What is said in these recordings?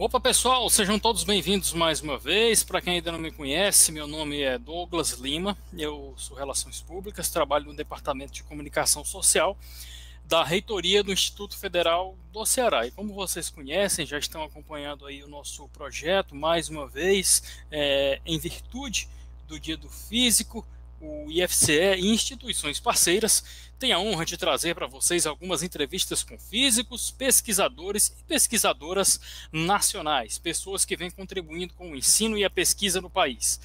Opa, pessoal, sejam todos bem-vindos mais uma vez. Para quem ainda não me conhece, meu nome é Douglas Lima, eu sou Relações Públicas, trabalho no Departamento de Comunicação Social da Reitoria do Instituto Federal do Ceará. E como vocês conhecem, já estão acompanhando aí o nosso projeto, mais uma vez, em virtude do Dia do Físico, o IFCE e instituições parceiras têm a honra de trazer para vocês algumas entrevistas com físicos, pesquisadores e pesquisadoras nacionais, pessoas que vêm contribuindo com o ensino e a pesquisa no país.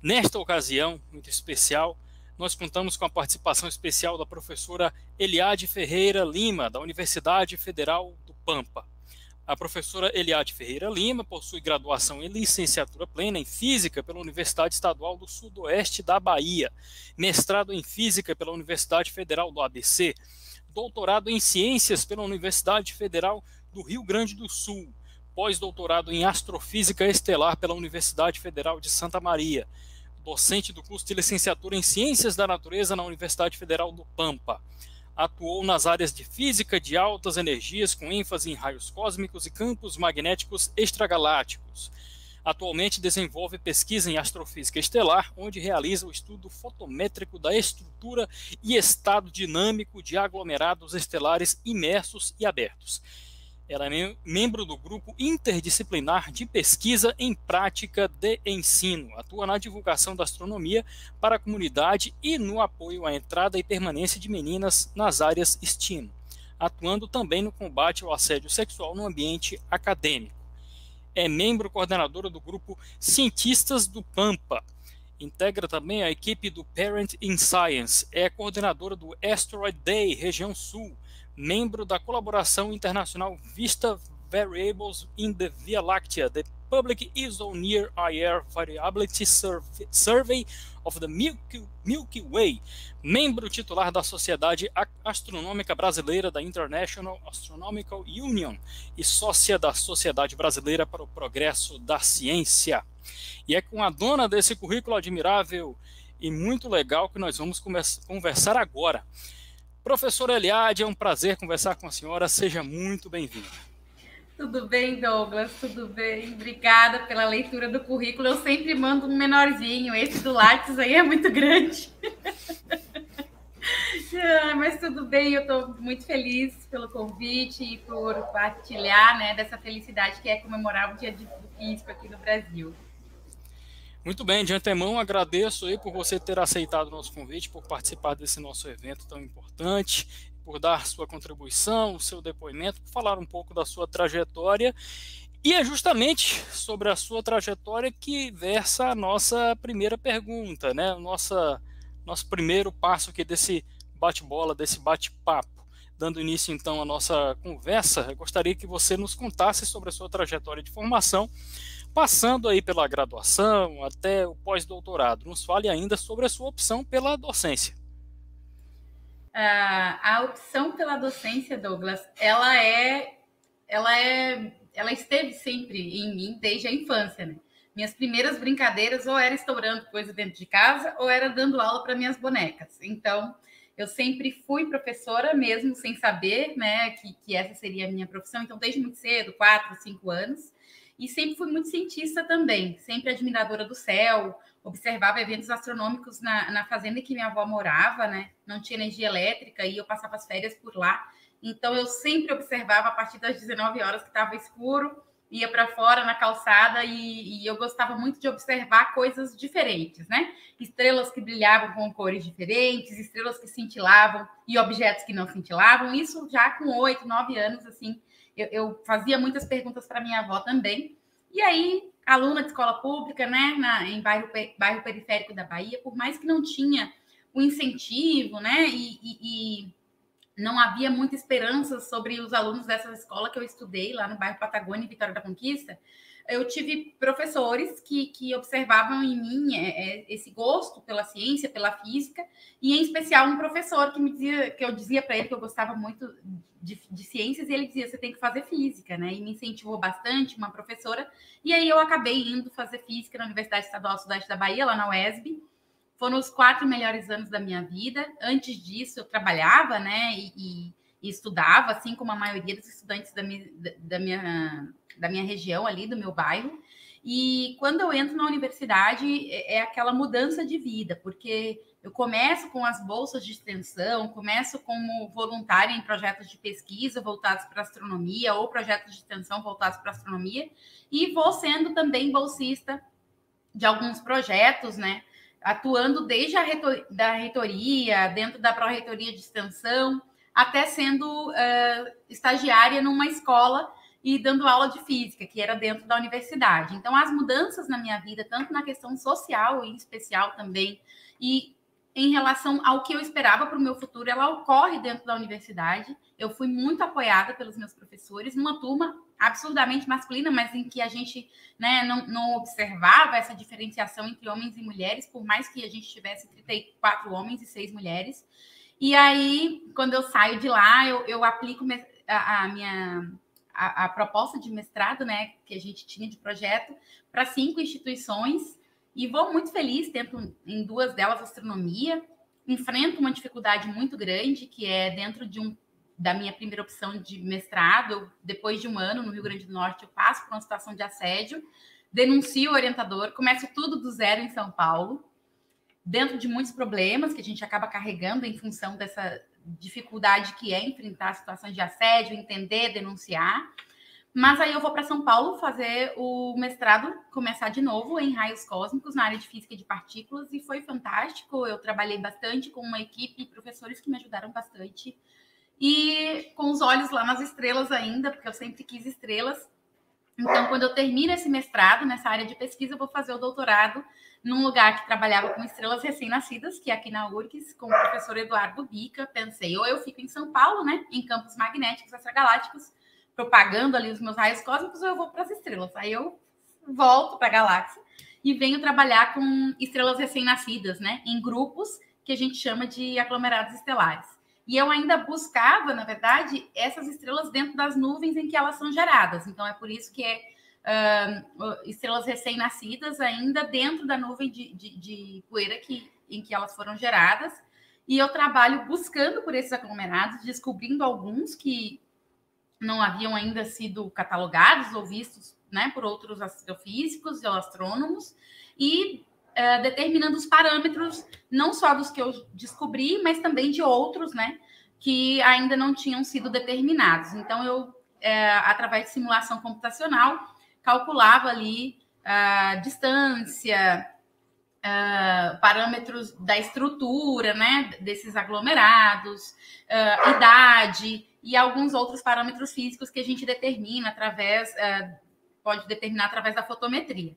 Nesta ocasião, muito especial, nós contamos com a participação especial da professora Eliade Ferreira Lima, da Universidade Federal do Pampa. A professora Eliade Ferreira Lima possui graduação em licenciatura plena em Física pela Universidade Estadual do Sudoeste da Bahia, mestrado em Física pela Universidade Federal do ABC, doutorado em Ciências pela Universidade Federal do Rio Grande do Sul, pós-doutorado em Astrofísica Estelar pela Universidade Federal de Santa Maria, docente do curso de licenciatura em Ciências da Natureza na Universidade Federal do Pampa. Atuou nas áreas de física de altas energias, com ênfase em raios cósmicos e campos magnéticos extragalácticos. Atualmente desenvolve pesquisa em astrofísica estelar, onde realiza o estudo fotométrico da estrutura e estado dinâmico de aglomerados estelares imersos e abertos. Ela é membro do grupo interdisciplinar de pesquisa em prática de ensino. Atua na divulgação da astronomia para a comunidade e no apoio à entrada e permanência de meninas nas áreas STEAM, atuando também no combate ao assédio sexual no ambiente acadêmico. É membro coordenadora do grupo Cientistas do Pampa. Integra também a equipe do Parent in Science. É coordenadora do Asteroid Day, Região Sul, membro da colaboração internacional Vista Variables in the Via Láctea, the Public ISO Near IR Variability Survey of the Milky Way, membro titular da Sociedade Astronômica Brasileira da International Astronomical Union e sócia da Sociedade Brasileira para o Progresso da Ciência. E é com a dona desse currículo admirável e muito legal que nós vamos conversar agora. Professora Eliade, é um prazer conversar com a senhora, seja muito bem-vinda. Tudo bem, Douglas, tudo bem, obrigada pela leitura do currículo, eu sempre mando um menorzinho, esse do Lattes aí é muito grande. Mas tudo bem, eu estou muito feliz pelo convite e por partilhar, né, dessa felicidade que é comemorar o Dia do Físico aqui no Brasil. Muito bem, de antemão agradeço aí por você ter aceitado o nosso convite, por participar desse nosso evento tão importante, por dar sua contribuição, o seu depoimento, por falar um pouco da sua trajetória. E é justamente sobre a sua trajetória que versa a nossa primeira pergunta, né? Nosso primeiro passo aqui desse bate-bola, desse bate-papo. Dando início então à nossa conversa, eu gostaria que você nos contasse sobre a sua trajetória de formação, passando aí pela graduação até o pós-doutorado. Nos fale ainda sobre a sua opção pela docência. A opção pela docência, Douglas, ela esteve sempre em mim desde a infância, né? Minhas primeiras brincadeiras ou era estourando coisa dentro de casa ou era dando aula para minhas bonecas. Então, eu sempre fui professora mesmo sem saber, né, que essa seria a minha profissão. Então, desde muito cedo, 4, 5 anos. E sempre fui muito cientista também, sempre admiradora do céu, observava eventos astronômicos na fazenda que minha avó morava, né? Não tinha energia elétrica e eu passava as férias por lá. Então, eu sempre observava a partir das 19 horas que estava escuro, ia para fora na calçada e eu gostava muito de observar coisas diferentes, né? Estrelas que brilhavam com cores diferentes, estrelas que cintilavam e objetos que não cintilavam. Isso já com 8, 9 anos, assim. Eu fazia muitas perguntas para minha avó também. E aí, aluna de escola pública, né, em bairro periférico da Bahia, por mais que não tinha o incentivo, né, e não havia muita esperança sobre os alunos dessa escola que eu estudei lá no bairro Patagônia, em Vitória da Conquista, eu tive professores que observavam em mim esse gosto pela ciência, pela física, e em especial um professor que me dizia, que eu dizia para ele que eu gostava muito de ciências, e ele dizia, você tem que fazer física, né? E me incentivou bastante, uma professora, e aí eu acabei indo fazer física na Universidade Estadual do Sudeste da Bahia, lá na UESB. Foram os 4 melhores anos da minha vida. Antes disso, eu trabalhava, né? e estudava, assim como a maioria dos estudantes da minha região ali, do meu bairro. E quando eu entro na universidade, é aquela mudança de vida, porque eu começo com as bolsas de extensão, começo como voluntária em projetos de pesquisa voltados para astronomia ou projetos de extensão voltados para astronomia, e vou sendo também bolsista de alguns projetos, né? Atuando desde da reitoria, dentro da pró-reitoria de extensão, até sendo estagiária numa escola e dando aula de física, que era dentro da universidade. Então, as mudanças na minha vida, tanto na questão social, em especial também, e em relação ao que eu esperava para o meu futuro, ela ocorre dentro da universidade. Eu fui muito apoiada pelos meus professores, numa turma absurdamente masculina, mas em que a gente, né, não observava essa diferenciação entre homens e mulheres, por mais que a gente tivesse 34 homens e 6 mulheres. E aí, quando eu saio de lá, eu aplico a proposta de mestrado, né, que a gente tinha de projeto, para 5 instituições, e vou muito feliz, tento em 2 delas astronomia, enfrento uma dificuldade muito grande, que é dentro da minha primeira opção de mestrado, depois de 1 ano no Rio Grande do Norte, eu passo por uma situação de assédio, denuncio o orientador, começo tudo do zero em São Paulo, dentro de muitos problemas que a gente acaba carregando em função dessa dificuldade que é enfrentar situações de assédio, entender, denunciar. Mas aí eu vou para São Paulo fazer o mestrado, começar de novo em raios cósmicos, na área de física de partículas, e foi fantástico. Eu trabalhei bastante com uma equipe e professores que me ajudaram bastante. E com os olhos lá nas estrelas ainda, porque eu sempre quis estrelas. Então, quando eu termino esse mestrado nessa área de pesquisa, eu vou fazer o doutorado num lugar que trabalhava com estrelas recém-nascidas, que é aqui na URGS, com o professor Eduardo Bica. Pensei, ou eu fico em São Paulo, né, em campos magnéticos extragalácticos, propagando ali os meus raios cósmicos, ou eu vou para as estrelas. Aí eu volto para a galáxia e venho trabalhar com estrelas recém-nascidas, né, em grupos que a gente chama de aglomerados estelares. E eu ainda buscava, na verdade, essas estrelas dentro das nuvens em que elas são geradas. Então, é por isso que estrelas recém-nascidas ainda dentro da nuvem de poeira em que elas foram geradas. E eu trabalho buscando por esses aglomerados, descobrindo alguns que não haviam ainda sido catalogados ou vistos, né, por outros astrofísicos ou astrônomos, e determinando os parâmetros, não só dos que eu descobri, mas também de outros, né, que ainda não tinham sido determinados. Então, eu, através de simulação computacional, calculava ali distância, parâmetros da estrutura, né, desses aglomerados, idade e alguns outros parâmetros físicos que a gente determina pode determinar através da fotometria.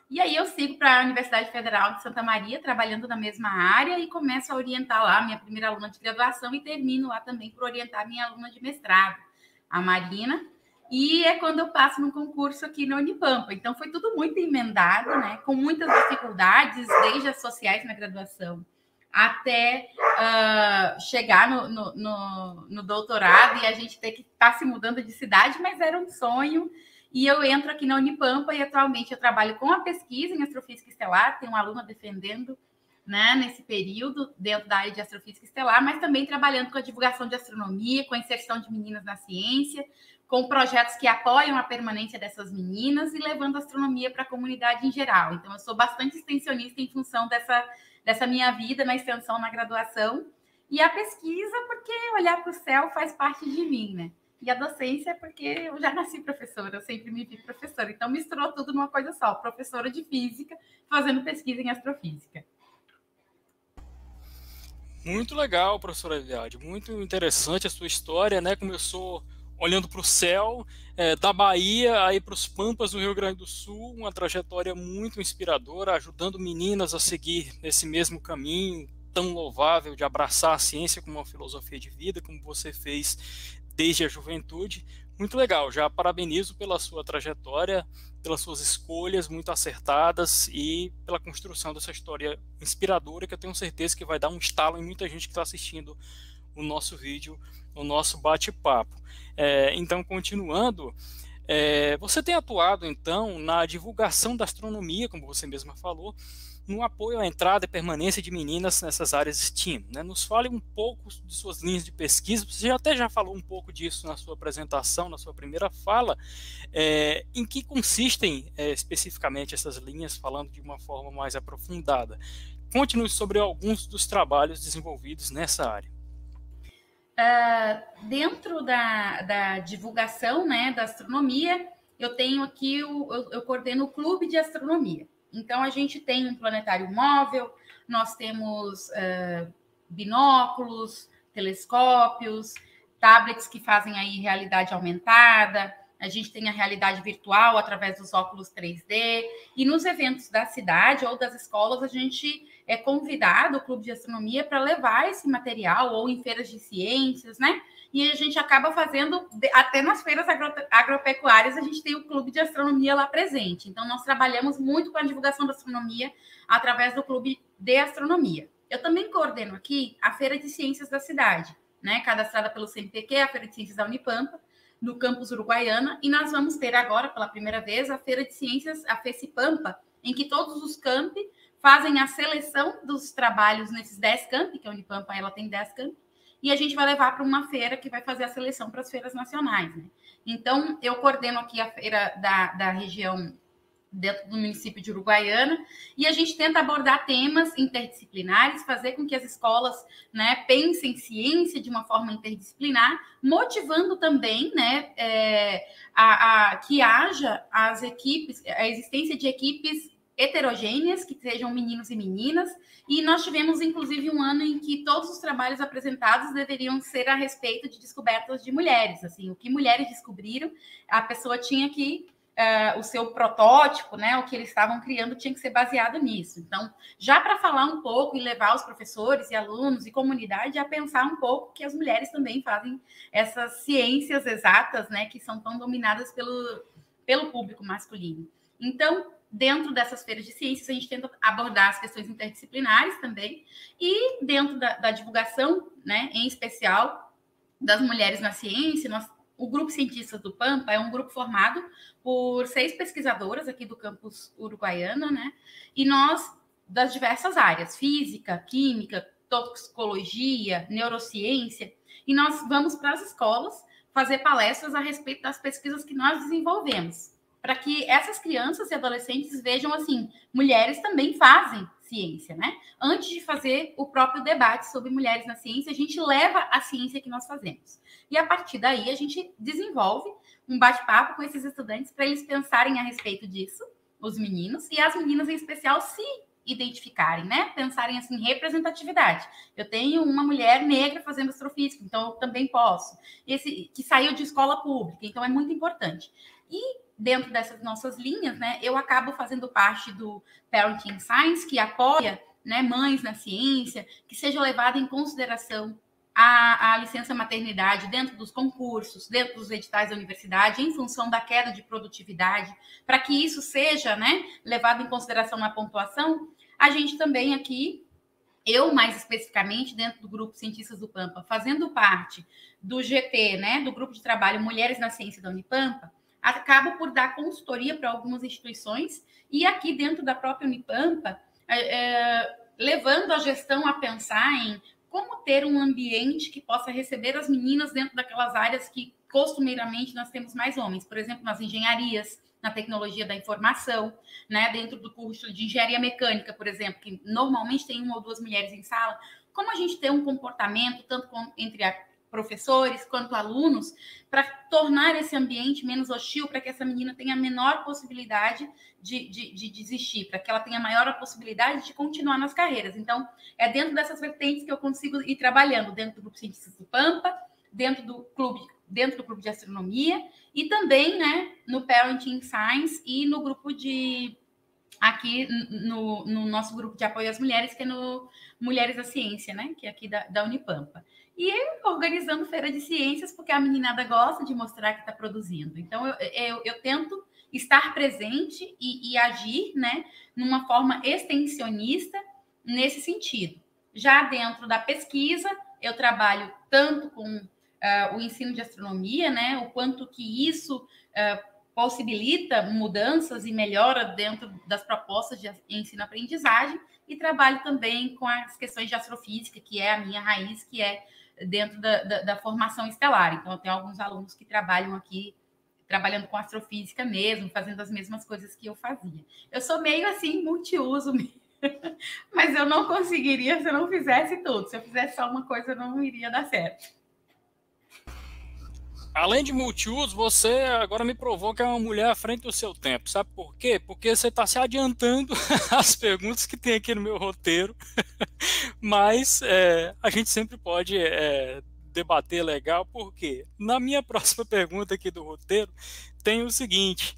E aí eu sigo para a Universidade Federal de Santa Maria, trabalhando na mesma área, e começo a orientar lá minha primeira aluna de graduação e termino lá também por orientar minha aluna de mestrado, a Marina. E é quando eu passo num concurso aqui na Unipampa. Então, foi tudo muito emendado, né? Com muitas dificuldades, desde as sociais na graduação, até chegar no doutorado e a gente ter que estar se mudando de cidade, mas era um sonho. E eu entro aqui na Unipampa e atualmente eu trabalho com a pesquisa em astrofísica estelar, tenho uma aluna defendendo, né, nesse período, dentro da área de astrofísica estelar, mas também trabalhando com a divulgação de astronomia, com a inserção de meninas na ciência, com projetos que apoiam a permanência dessas meninas e levando a astronomia para a comunidade em geral. Então, eu sou bastante extensionista em função dessa minha vida na extensão, na graduação, e a pesquisa, porque olhar para o céu faz parte de mim, né? E a docência é porque eu já nasci professora, eu sempre me vi professora. Então, misturou tudo numa coisa só, professora de física, fazendo pesquisa em astrofísica. Muito legal, professora Eliade, muito interessante a sua história, né? Começou olhando para o céu, da Bahia aí para os Pampas do Rio Grande do Sul, uma trajetória muito inspiradora, ajudando meninas a seguir esse mesmo caminho tão louvável de abraçar a ciência como uma filosofia de vida, como você fez desde a juventude. Muito legal, já parabenizo pela sua trajetória, pelas suas escolhas muito acertadas e pela construção dessa história inspiradora que eu tenho certeza que vai dar um estalo em muita gente que está assistindo o nosso vídeo, o nosso bate-papo. Então, continuando, Você tem atuado, então, na divulgação da astronomia, como você mesma falou, no apoio à entrada e permanência de meninas nessas áreas STEAM, né? Nos fale um pouco de suas linhas de pesquisa. Você até já falou um pouco disso na sua apresentação, na sua primeira fala. Em que consistem especificamente essas linhas, falando de uma forma mais aprofundada? Conte-nos sobre alguns dos trabalhos desenvolvidos nessa área. Dentro da divulgação, né, da astronomia, eu tenho aqui, eu coordeno o Clube de Astronomia. Então, a gente tem um planetário móvel, nós temos binóculos, telescópios, tablets que fazem aí realidade aumentada, a gente tem a realidade virtual através dos óculos 3D, e nos eventos da cidade ou das escolas, a gente é convidado, o Clube de Astronomia, para levar esse material, ou em feiras de ciências, né? E a gente acaba fazendo, até nas feiras agropecuárias, a gente tem o Clube de Astronomia lá presente. Então, nós trabalhamos muito com a divulgação da astronomia através do Clube de Astronomia. Eu também coordeno aqui a Feira de Ciências da cidade, né? Cadastrada pelo CNPq, a Feira de Ciências da Unipampa, no campus Uruguaiana, e nós vamos ter agora, pela primeira vez, a Feira de Ciências, a FECIPampa, em que todos os campi fazem a seleção dos trabalhos nesses 10 campi, que a Unipampa ela tem 10 campi, e a gente vai levar para uma feira que vai fazer a seleção para as feiras nacionais, né? Então, eu coordeno aqui a feira da região dentro do município de Uruguaiana, e a gente tenta abordar temas interdisciplinares, fazer com que as escolas, né, pensem ciência de uma forma interdisciplinar, motivando também, né, que haja as equipes, a existência de equipes heterogêneas, que sejam meninos e meninas, e nós tivemos, inclusive, um ano em que todos os trabalhos apresentados deveriam ser a respeito de descobertas de mulheres, assim, o que mulheres descobriram, a pessoa tinha que o seu protótipo, né, o que eles estavam criando tinha que ser baseado nisso. Então, já para falar um pouco e levar os professores e alunos e comunidade a pensar um pouco que as mulheres também fazem essas ciências exatas, né, que são tão dominadas pelo público masculino. Então, dentro dessas feiras de ciências, a gente tenta abordar as questões interdisciplinares também, e dentro da divulgação, né, em especial das mulheres na ciência, o Grupo Cientistas do Pampa é um grupo formado por 6 pesquisadoras aqui do campus Uruguaiana, né? E nós, das diversas áreas, física, química, toxicologia, neurociência, e nós vamos para as escolas fazer palestras a respeito das pesquisas que nós desenvolvemos, para que essas crianças e adolescentes vejam, assim, mulheres também fazem ciência, né? Antes de fazer o próprio debate sobre mulheres na ciência, a gente leva a ciência que nós fazemos. E a partir daí, a gente desenvolve um bate-papo com esses estudantes para eles pensarem a respeito disso, os meninos, e as meninas em especial se identificarem, né? Pensarem assim, representatividade. Eu tenho uma mulher negra fazendo astrofísica, então eu também posso. Esse que saiu de escola pública, então é muito importante. E dentro dessas nossas linhas, né, eu acabo fazendo parte do Parenting Science, que apoia, né, mães na ciência, que seja levada em consideração a licença maternidade dentro dos concursos, dentro dos editais da universidade, em função da queda de produtividade, para que isso seja, né, levado em consideração na pontuação. A gente também aqui, eu mais especificamente, dentro do Grupo Cientistas do Pampa, fazendo parte do GT, né, do Grupo de Trabalho Mulheres na Ciência da Unipampa, acabo por dar consultoria para algumas instituições, e aqui dentro da própria Unipampa, levando a gestão a pensar em como ter um ambiente que possa receber as meninas dentro daquelas áreas que costumeiramente nós temos mais homens, por exemplo, nas engenharias, na tecnologia da informação, né, dentro do curso de engenharia mecânica, por exemplo, que normalmente tem 1 ou 2 mulheres em sala. Como a gente tem um comportamento, tanto entre professores quanto alunos, para tornar esse ambiente menos hostil, para que essa menina tenha a menor possibilidade de desistir, para que ela tenha a maior possibilidade de continuar nas carreiras. Então, é dentro dessas vertentes que eu consigo ir trabalhando, dentro do Grupo Cientistas do Pampa, dentro do Clube de Astronomia, e também, né, no Parenting Science e no grupo aqui no nosso grupo de apoio às mulheres, que é no Mulheres da Ciência, né, que é aqui da Unipampa. E organizando feira de ciências, porque a meninada gosta de mostrar que está produzindo. Então, eu tento estar presente e agir, né, numa forma extensionista nesse sentido. Já dentro da pesquisa, eu trabalho tanto com o ensino de astronomia, né, o quanto que isso possibilita mudanças e melhora dentro das propostas de ensino-aprendizagem, e trabalho também com as questões de astrofísica, que é a minha raiz, que é dentro da formação estelar. Então, eu tenho alguns alunos que trabalham aqui, trabalhando com astrofísica mesmo, fazendo as mesmas coisas que eu fazia. Eu sou meio assim, multiuso, mas eu não conseguiria se eu não fizesse tudo. Se eu fizesse só uma coisa, não iria dar certo. Além de multiuso, você agora me provou que é uma mulher à frente do seu tempo. Sabe por quê? Porque você está se adiantando às perguntas que tem aqui no meu roteiro. Mas a gente sempre pode debater legal, porque na minha próxima pergunta aqui do roteiro tem o seguinte: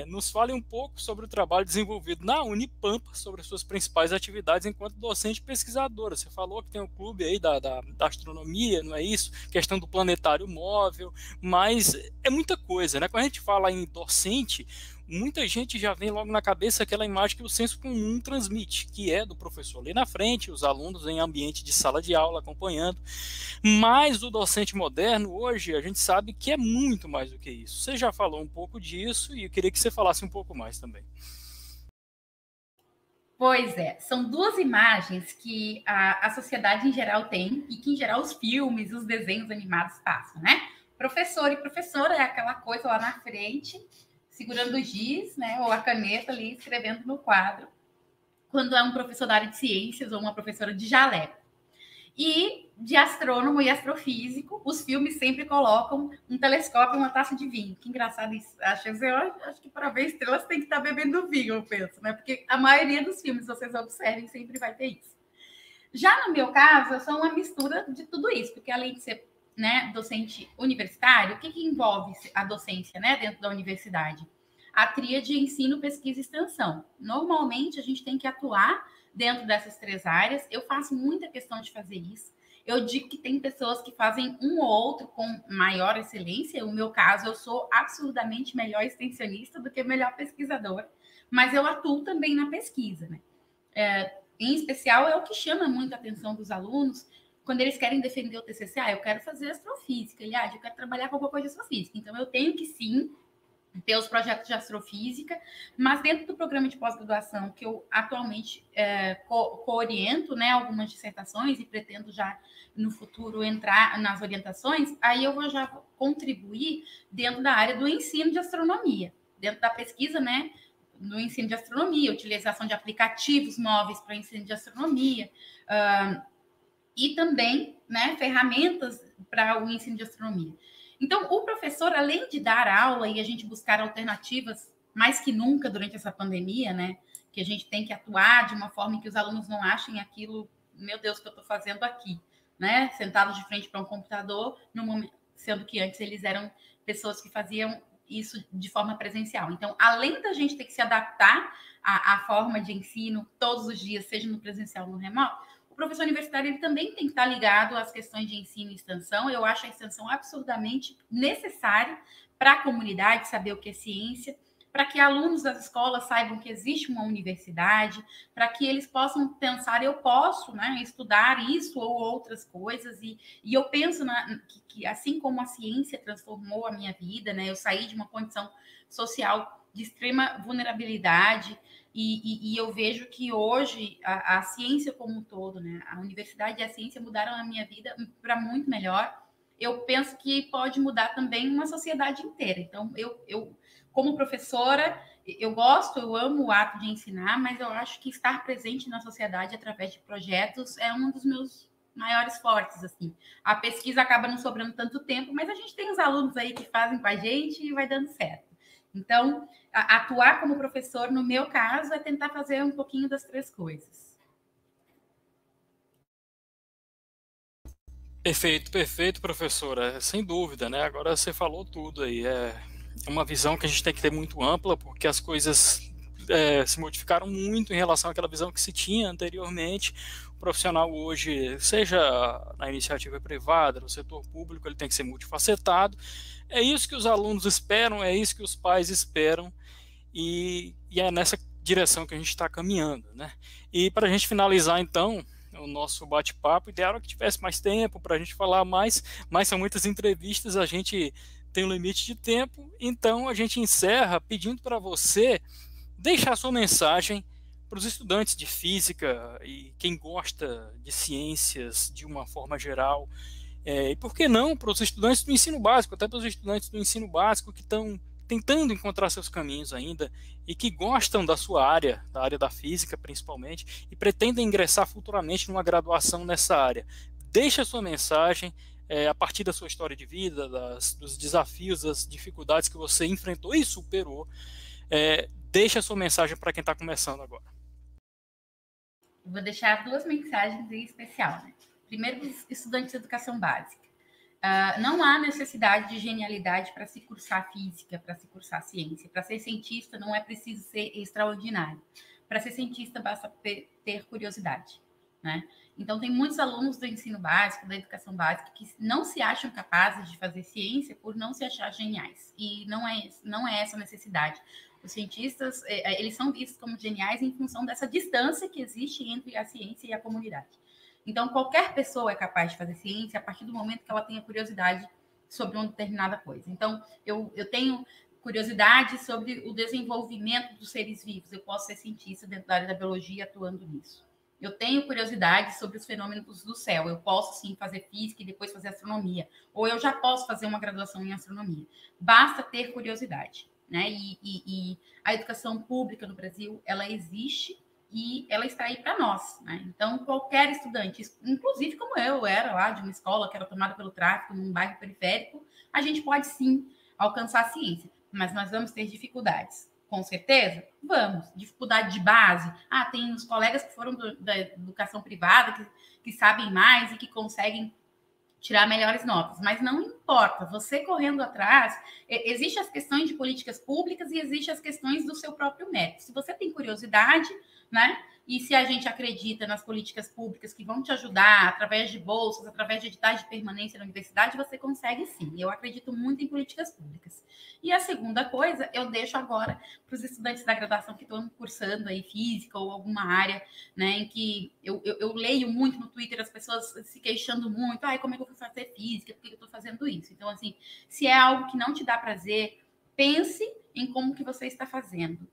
nos fale um pouco sobre o trabalho desenvolvido na Unipampa, sobre as suas principais atividades enquanto docente e pesquisadora. Você falou que tem um clube aí da astronomia, não é isso? Questão do planetário móvel, mas é muita coisa, né? Quando a gente fala em docente, muita gente já vem logo na cabeça aquela imagem que o senso comum transmite, que é do professor ali na frente, os alunos em ambiente de sala de aula acompanhando, mas o docente moderno hoje a gente sabe que é muito mais do que isso. Você já falou um pouco disso e eu queria que você falasse um pouco mais também. Pois é, são duas imagens que a sociedade em geral tem e que em geral os filmes, os desenhos animados passam, né? Professor e professora é aquela coisa lá na frente, segurando o giz, né, ou a caneta ali, escrevendo no quadro, quando é um professor da área de ciências ou uma professora de jaleco. E de astrônomo e astrofísico, os filmes sempre colocam um telescópio e uma taça de vinho. Que engraçado isso. Acho que para ver estrelas tem que estar bebendo vinho, eu penso, né? Porque a maioria dos filmes, vocês observem, sempre vai ter isso. Já no meu caso, eu sou uma mistura de tudo isso, porque além de ser, né, docente universitário, o que envolve a docência, né, dentro da universidade? A tríade ensino, pesquisa e extensão. Normalmente, a gente tem que atuar dentro dessas três áreas. Eu faço muita questão de fazer isso. Eu digo que tem pessoas que fazem um ou outro com maior excelência. No meu caso, eu sou absurdamente melhor extensionista do que melhor pesquisadora, mas eu atuo também na pesquisa, né? Em especial, é o que chama muito a atenção dos alunos quando eles querem defender o TCC. Eu quero fazer astrofísica, aliás, eu quero trabalhar com alguma coisa de astrofísica. Então, eu tenho que, sim, ter os projetos de astrofísica, mas dentro do programa de pós-graduação, que eu atualmente co-oriento, né, algumas dissertações e pretendo já no futuro entrar nas orientações, aí eu vou já contribuir dentro da área do ensino de astronomia, dentro da pesquisa, né, no ensino de astronomia, utilização de aplicativos móveis para ensino de astronomia, e também, né, ferramentas para o ensino de astronomia. Então, o professor, além de dar aula e a gente buscar alternativas mais que nunca durante essa pandemia, né, que a gente tem que atuar de uma forma que os alunos não achem aquilo, meu Deus, que eu estou fazendo aqui, né, sentados de frente para um computador, no momento, sendo que antes eles eram pessoas que faziam isso de forma presencial. Então, além da gente ter que se adaptar à forma de ensino todos os dias, seja no presencial ou no remoto, o professor universitário ele também tem que estar ligado às questões de ensino e extensão. Eu acho a extensão absurdamente necessária para a comunidade saber o que é ciência, para que alunos das escolas saibam que existe uma universidade, para que eles possam pensar, eu posso, né, estudar isso ou outras coisas, e eu penso que assim como a ciência transformou a minha vida, né, eu saí de uma condição social de extrema vulnerabilidade, e eu vejo que hoje a ciência como um todo, né, a universidade e a ciência mudaram a minha vida para muito melhor. Eu penso que pode mudar também uma sociedade inteira. Então, eu como professora, eu amo o ato de ensinar, mas eu acho que estar presente na sociedade através de projetos é um dos meus maiores fortes, assim. A pesquisa acaba não sobrando tanto tempo, mas a gente tem os alunos aí que fazem com a gente e vai dando certo. Então, atuar como professor, no meu caso, é tentar fazer um pouquinho das três coisas. Perfeito, perfeito, professora. Sem dúvida, né? Agora você falou tudo aí. É uma visão que a gente tem que ter muito ampla, porque as coisas se modificaram muito em relação àquela visão que se tinha anteriormente. O profissional hoje, seja na iniciativa privada, no setor público, ele tem que ser multifacetado. É isso que os alunos esperam, é isso que os pais esperam, e é nessa direção que a gente está caminhando, né? E para a gente finalizar, então, o nosso bate-papo, ideal era que tivesse mais tempo para a gente falar mais, mas são muitas entrevistas, a gente tem um limite de tempo, então a gente encerra pedindo para você deixar sua mensagem para os estudantes de física e quem gosta de ciências de uma forma geral, e por que não para os estudantes do ensino básico, até para os estudantes do ensino básico que estão tentando encontrar seus caminhos ainda e que gostam da sua área, da área da física principalmente, e pretendem ingressar futuramente numa graduação nessa área. Deixe a sua mensagem a partir da sua história de vida, dos desafios, das dificuldades que você enfrentou e superou. Deixe a sua mensagem para quem está começando agora. Eu vou deixar 2 mensagens em especial, né? Primeiro, os estudantes de educação básica. Não há necessidade de genialidade para se cursar física, para se cursar ciência. Para ser cientista não é preciso ser extraordinário. Para ser cientista basta ter curiosidade, né? Então, tem muitos alunos do ensino básico, da educação básica, que não se acham capazes de fazer ciência por não se achar geniais. E não é essa a necessidade. Os cientistas, eles são vistos como geniais em função dessa distância que existe entre a ciência e a comunidade. Então, qualquer pessoa é capaz de fazer ciência a partir do momento que ela tenha curiosidade sobre uma determinada coisa. Então, eu tenho curiosidade sobre o desenvolvimento dos seres vivos. Eu posso ser cientista dentro da área da biologia atuando nisso. Eu tenho curiosidade sobre os fenômenos do céu. Eu posso, sim, fazer física e depois fazer astronomia. Ou eu já posso fazer uma graduação em astronomia. Basta ter curiosidade, né? E a educação pública no Brasil, ela existe e ela está aí para nós, né? Então, qualquer estudante, inclusive como eu era lá de uma escola que era tomada pelo tráfico num bairro periférico, a gente pode, sim, alcançar a ciência. Mas nós vamos ter dificuldades. Com certeza? Vamos. Dificuldade de base. Tem os colegas que foram da educação privada, que sabem mais e que conseguem tirar melhores notas. Mas não importa. Você correndo atrás, existem as questões de políticas públicas e existem as questões do seu próprio mérito. Se você tem curiosidade, né? E se a gente acredita nas políticas públicas que vão te ajudar através de bolsas, através de editais de permanência na universidade, você consegue sim. Eu acredito muito em políticas públicas. E a segunda coisa, eu deixo agora para os estudantes da graduação que estão cursando aí física ou alguma área, né, em que eu leio muito no Twitter as pessoas se queixando muito, como é que eu vou fazer física, por que eu estou fazendo isso? Então, assim, se é algo que não te dá prazer, pense em como que você está fazendo.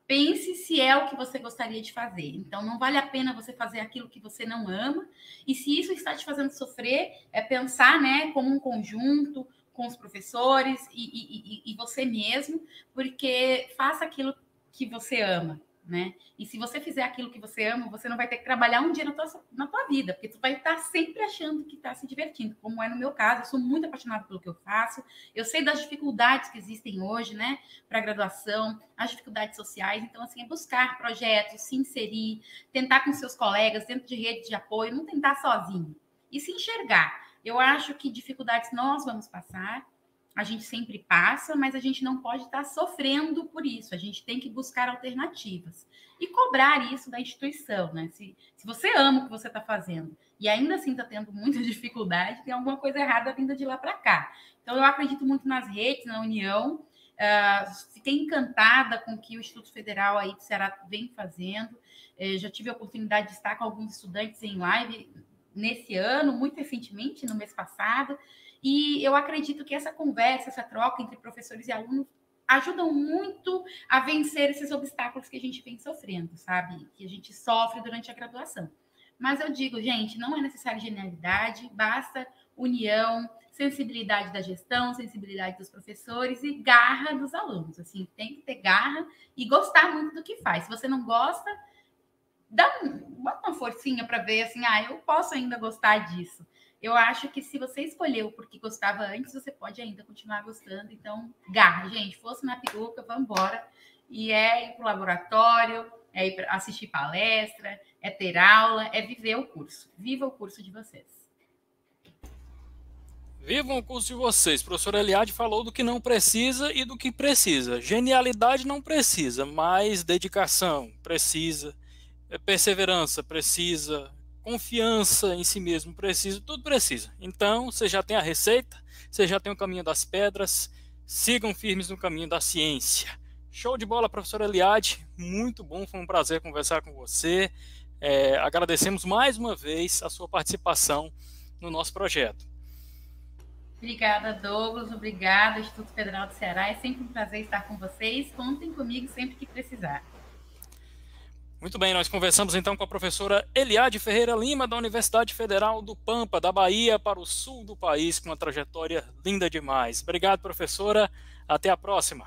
Pense se é o que você gostaria de fazer. Então, não vale a pena você fazer aquilo que você não ama. E se isso está te fazendo sofrer, é pensar, né, como um conjunto, com os professores e você mesmo, porque faça aquilo que você ama, né? E se você fizer aquilo que você ama, você não vai ter que trabalhar um dia na tua vida, porque tu vai estar sempre achando que está se divertindo, como é no meu caso. Eu sou muito apaixonada pelo que eu faço, eu sei das dificuldades que existem hoje, né, para a graduação, as dificuldades sociais. Então, assim, é buscar projetos, se inserir, tentar com seus colegas dentro de redes de apoio, não tentar sozinho, e se enxergar. Eu acho que dificuldades nós vamos passar, a gente sempre passa, mas a gente não pode estar sofrendo por isso. A gente tem que buscar alternativas e cobrar isso da instituição, né? Se você ama o que você está fazendo e ainda assim está tendo muita dificuldade, tem alguma coisa errada vinda de lá para cá. Então, eu acredito muito nas redes, na união. Fiquei encantada com o que o Instituto Federal aí de Ceará vem fazendo. Já tive a oportunidade de estar com alguns estudantes em live nesse ano, muito recentemente, no mês passado. E eu acredito que essa conversa, essa troca entre professores e alunos ajudam muito a vencer esses obstáculos que a gente vem sofrendo, sabe? Que a gente sofre durante a graduação. Mas eu digo, gente, não é necessário genialidade, basta união, sensibilidade da gestão, sensibilidade dos professores e garra dos alunos. Assim, tem que ter garra e gostar muito do que faz. Se você não gosta, bota uma forcinha para ver, assim, eu posso ainda gostar disso. Eu acho que se você escolheu porque gostava antes, você pode ainda continuar gostando. Então, garra, gente. Fosse na peruca, vamos embora. E é ir para o laboratório, é ir assistir palestra, é ter aula, é viver o curso. Viva o curso de vocês. Vivam o curso de vocês. O professor Eliade falou do que não precisa e do que precisa. Genialidade não precisa, mas dedicação precisa. Perseverança precisa. Confiança em si mesmo precisa, tudo precisa. Então, você já tem a receita, você já tem o caminho das pedras, sigam firmes no caminho da ciência. Show de bola, professor Eliade, muito bom, foi um prazer conversar com você. Agradecemos mais uma vez a sua participação no nosso projeto. Obrigada, Douglas. Obrigada, Instituto Federal do Ceará. É sempre um prazer estar com vocês. Contem comigo sempre que precisar. Muito bem, nós conversamos então com a professora Eliade Ferreira Lima, da Universidade Federal do Pampa, da Bahia para o sul do país, com uma trajetória linda demais. Obrigado, professora. Até a próxima.